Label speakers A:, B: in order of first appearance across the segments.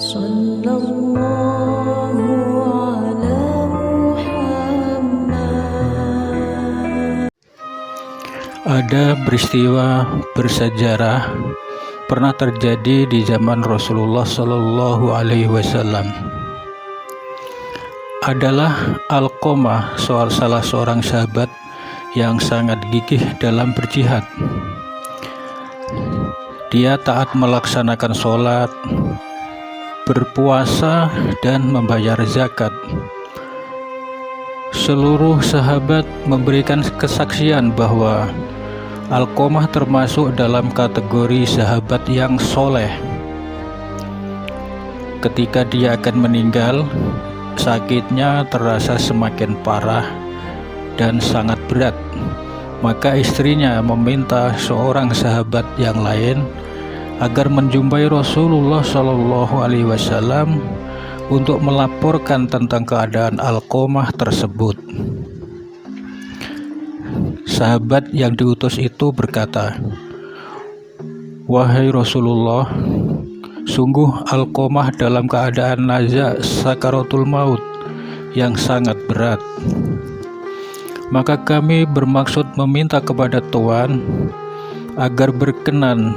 A: Sallallahu ala Muhammad.
B: Ada peristiwa bersejarah pernah terjadi di zaman Rasulullah Shallallahu Alaihi Wasallam. Adalah Alqamah, salah seorang sahabat yang sangat gigih dalam berjihad. Dia taat melaksanakan sholat, berpuasa, dan membayar zakat. Seluruh sahabat memberikan kesaksian bahwa Alqamah termasuk dalam kategori sahabat yang soleh. Ketika dia akan meninggal, sakitnya terasa semakin parah dan sangat berat. Maka istrinya meminta seorang sahabat yang lain agar menjumpai Rasulullah Shallallahu Alaihi Wasallam untuk melaporkan tentang keadaan Alqamah tersebut. Sahabat yang diutus itu berkata, "Wahai Rasulullah, sungguh Alqamah dalam keadaan naza sakaratul maut yang sangat berat. Maka kami bermaksud meminta kepada Tuhan agar berkenan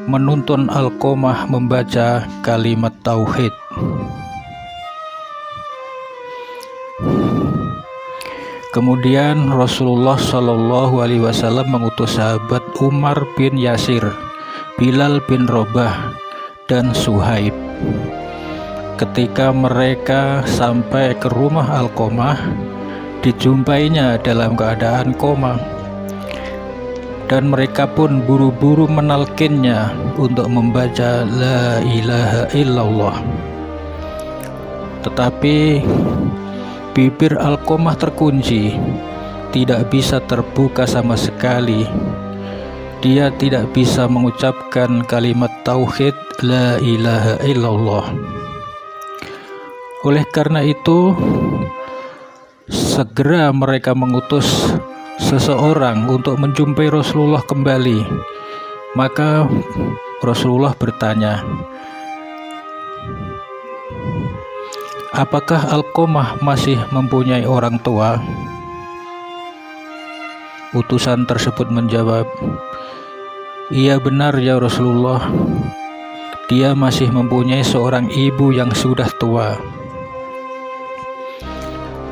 B: menuntun Alqamah membaca kalimat tauhid." Kemudian Rasulullah Shallallahu Alaihi Wasallam mengutus sahabat Umar bin Yasir, Bilal bin Robah, dan Suhaib. Ketika mereka sampai ke rumah Alqamah, dijumpainya dalam keadaan koma, dan mereka pun buru-buru menalkinnya untuk membaca La ilaha illallah. Tetapi bibir Alqamah terkunci, tidak bisa terbuka sama sekali. Dia tidak bisa mengucapkan kalimat tauhid La ilaha illallah. Oleh karena itu, segera mereka mengutus seseorang untuk menjumpai Rasulullah kembali. Maka Rasulullah bertanya, "Apakah Alqamah masih mempunyai orang tua?" Utusan tersebut menjawab, "Iya benar ya Rasulullah, dia masih mempunyai seorang ibu yang sudah tua."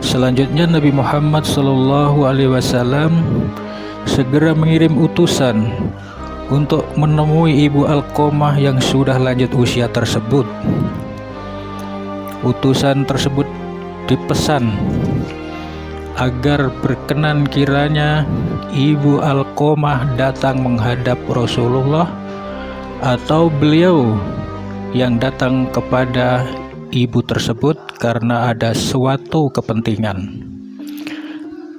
B: Selanjutnya Nabi Muhammad SAW segera mengirim utusan untuk menemui ibu Alqamah yang sudah lanjut usia tersebut. Utusan tersebut dipesan agar berkenan kiranya ibu Alqamah datang menghadap Rasulullah atau beliau yang datang kepada ibu tersebut karena ada suatu kepentingan.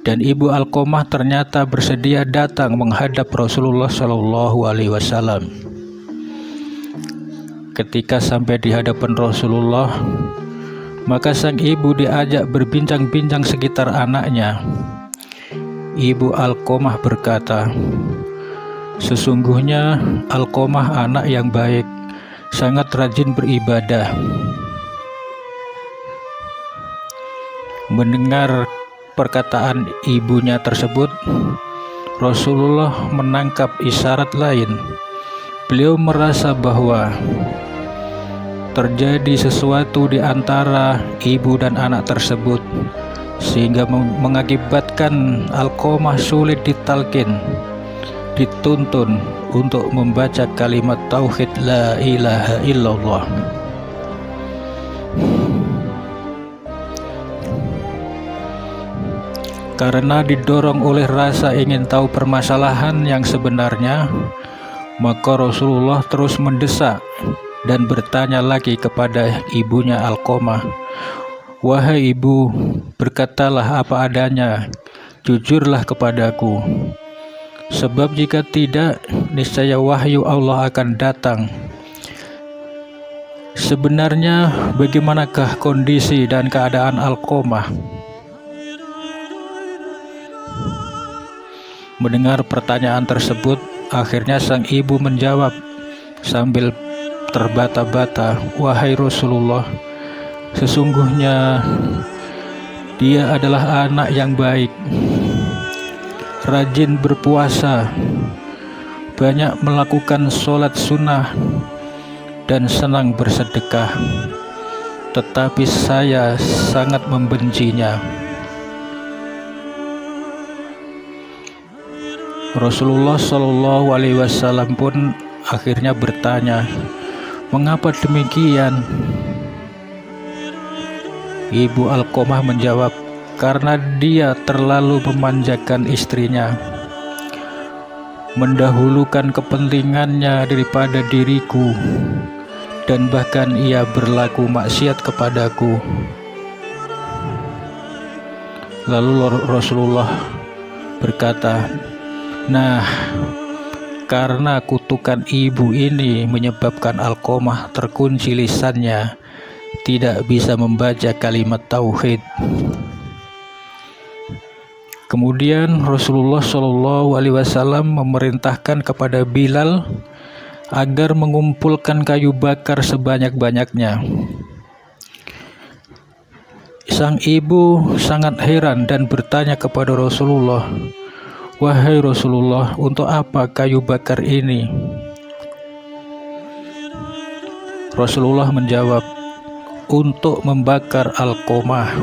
B: Dan ibu Alqamah ternyata bersedia datang menghadap Rasulullah Shallallahu Alaihi Wasallam. Ketika sampai di hadapan Rasulullah, maka sang ibu diajak berbincang-bincang sekitar anaknya. Ibu Alqamah berkata, "Sesungguhnya Alqamah anak yang baik, sangat rajin beribadah." Mendengar perkataan ibunya tersebut, Rasulullah menangkap isyarat lain. Beliau merasa bahwa terjadi sesuatu di antara ibu dan anak tersebut, sehingga mengakibatkan Alqamah sulit ditalkin, dituntun untuk membaca kalimat tauhid La ilaha illallah. Karena didorong oleh rasa ingin tahu permasalahan yang sebenarnya, maka Rasulullah terus mendesak dan bertanya lagi kepada ibunya Alqamah, "Wahai ibu, berkatalah apa adanya, jujurlah kepadaku. Sebab jika tidak, niscaya wahyu Allah akan datang. Sebenarnya bagaimanakah kondisi dan keadaan Alqamah?" Mendengar pertanyaan tersebut, akhirnya sang ibu menjawab sambil terbata-bata, "Wahai Rasulullah, sesungguhnya dia adalah anak yang baik, rajin berpuasa, banyak melakukan sholat sunnah, dan senang bersedekah. Tetapi saya sangat membencinya." Rasulullah Shallallahu Alaihi Wasallam pun akhirnya bertanya, "Mengapa demikian?" Ibu Alqomah menjawab, "Karena dia terlalu memanjakan istrinya, mendahulukan kepentingannya daripada diriku, dan bahkan ia berlaku maksiat kepadaku." Lalu Rasulullah berkata, "Nah, karena kutukan ibu ini menyebabkan Alqomah terkunci lisannya, tidak bisa membaca kalimat tauhid." Kemudian Rasulullah Shallallahu Alaihi Wasallam memerintahkan kepada Bilal agar mengumpulkan kayu bakar sebanyak-banyaknya. Sang ibu sangat heran dan bertanya kepada Rasulullah, "Wahai Rasulullah, untuk apa kayu bakar ini?" Rasulullah menjawab, "Untuk membakar Alqomah."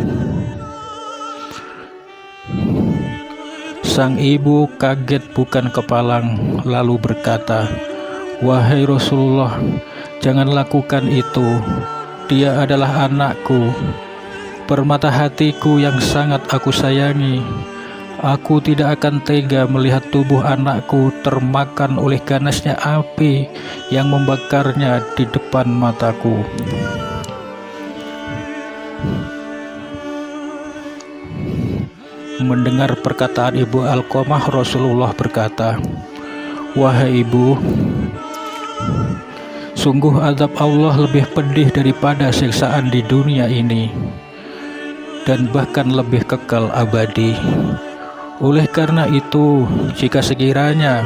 B: Sang ibu kaget bukan kepalang, lalu berkata, "Wahai Rasulullah, jangan lakukan itu. Dia adalah anakku, permata hatiku yang sangat aku sayangi. Aku tidak akan tega melihat tubuh anakku termakan oleh ganasnya api yang membakarnya di depan mataku." Mendengar perkataan ibu Alqomah, Rasulullah berkata, "Wahai ibu, sungguh azab Allah lebih pedih daripada siksaan di dunia ini, dan bahkan lebih kekal abadi. Oleh karena itu, jika sekiranya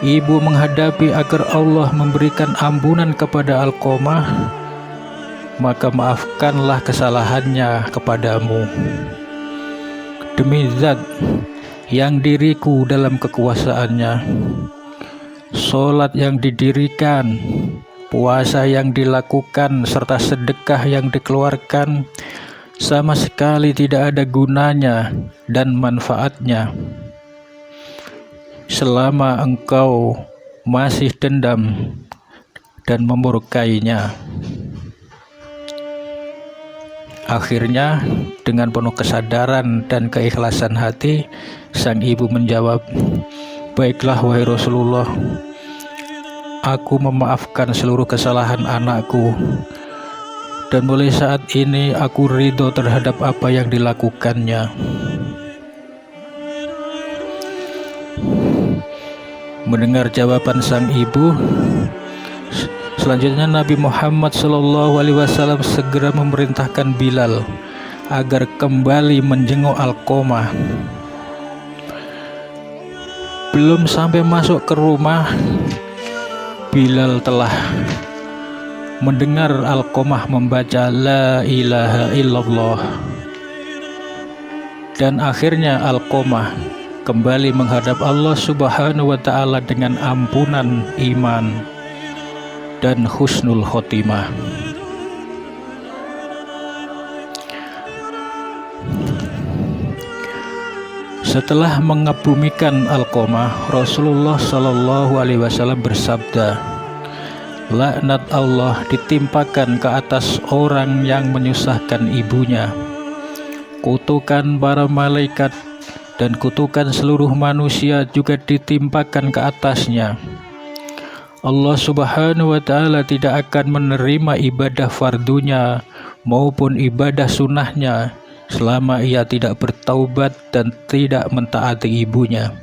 B: ibu menghadapi agar Allah memberikan ampunan kepada Alqomah, maka maafkanlah kesalahannya kepadamu. Demi Zat yang diriku dalam kekuasaannya, sholat yang didirikan, puasa yang dilakukan, serta sedekah yang dikeluarkan sama sekali tidak ada gunanya dan manfaatnya selama engkau masih dendam dan memurkainya." Akhirnya, dengan penuh kesadaran dan keikhlasan hati, sang ibu menjawab, "Baiklah wahai Rasulullah, aku memaafkan seluruh kesalahan anakku, dan mulai saat ini aku ridho terhadap apa yang dilakukannya." Mendengar jawaban sang ibu, selanjutnya Nabi Muhammad SAW segera memerintahkan Bilal agar kembali menjenguk Alqomah. Belum sampai masuk ke rumah, Bilal telah mendengar Alqomah membaca La ilaha illallah, dan akhirnya Alqomah kembali menghadap Allah Subhanahu wa Ta'ala dengan ampunan iman dan husnul khotimah. Setelah mengebumikan Alqomah, Rasulullah Shallallahu Alaihi Wasallam bersabda, "Laknat Allah ditimpakan ke atas orang yang menyusahkan ibunya. Kutukan para malaikat dan kutukan seluruh manusia juga ditimpakan ke atasnya. Allah Subhanahu wa Ta'ala tidak akan menerima ibadah fardunya maupun ibadah sunnahnya selama ia tidak bertaubat dan tidak mentaati ibunya.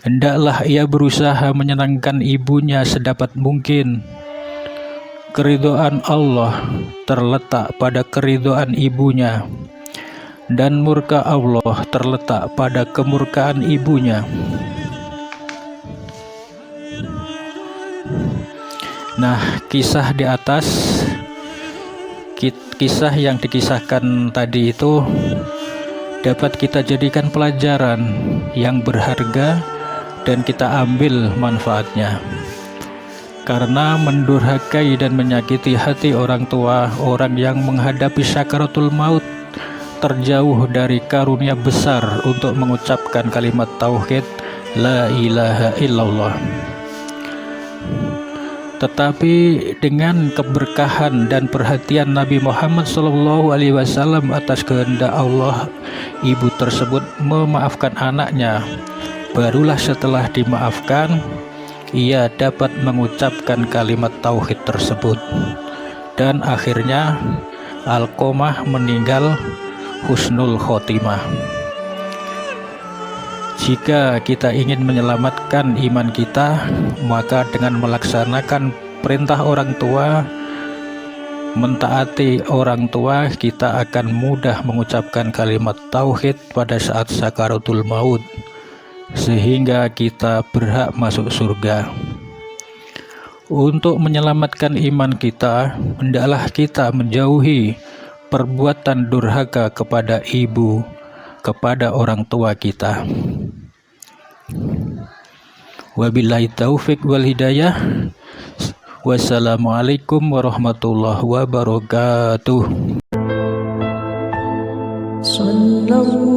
B: Hendaklah ia berusaha menyenangkan ibunya sedapat mungkin. Keridhaan Allah terletak pada keridhaan ibunya, dan murka Allah terletak pada kemurkaan ibunya." Nah, kisah di atas, kisah yang dikisahkan tadi itu dapat kita jadikan pelajaran yang berharga dan kita ambil manfaatnya. Karena mendurhakai dan menyakiti hati orang tua, orang yang menghadapi sakaratul maut terjauh dari karunia besar untuk mengucapkan kalimat tauhid la ilaha illallah. Tetapi dengan keberkahan dan perhatian Nabi Muhammad SAW atas kehendak Allah, ibu tersebut memaafkan anaknya. Barulah setelah dimaafkan, ia dapat mengucapkan kalimat tauhid tersebut. Dan akhirnya Alqamah meninggal husnul khotimah. Jika kita ingin menyelamatkan iman kita, maka dengan melaksanakan perintah orang tua, mentaati orang tua, kita akan mudah mengucapkan kalimat tauhid pada saat sakaratul maut, sehingga kita berhak masuk surga. Untuk menyelamatkan iman kita, hendaklah kita menjauhi perbuatan durhaka kepada ibu, kepada orang tua kita. Wabillahi taufik wal hidayah. Wassalamualaikum warahmatullahi wabarakatuh.
A: Sallallahu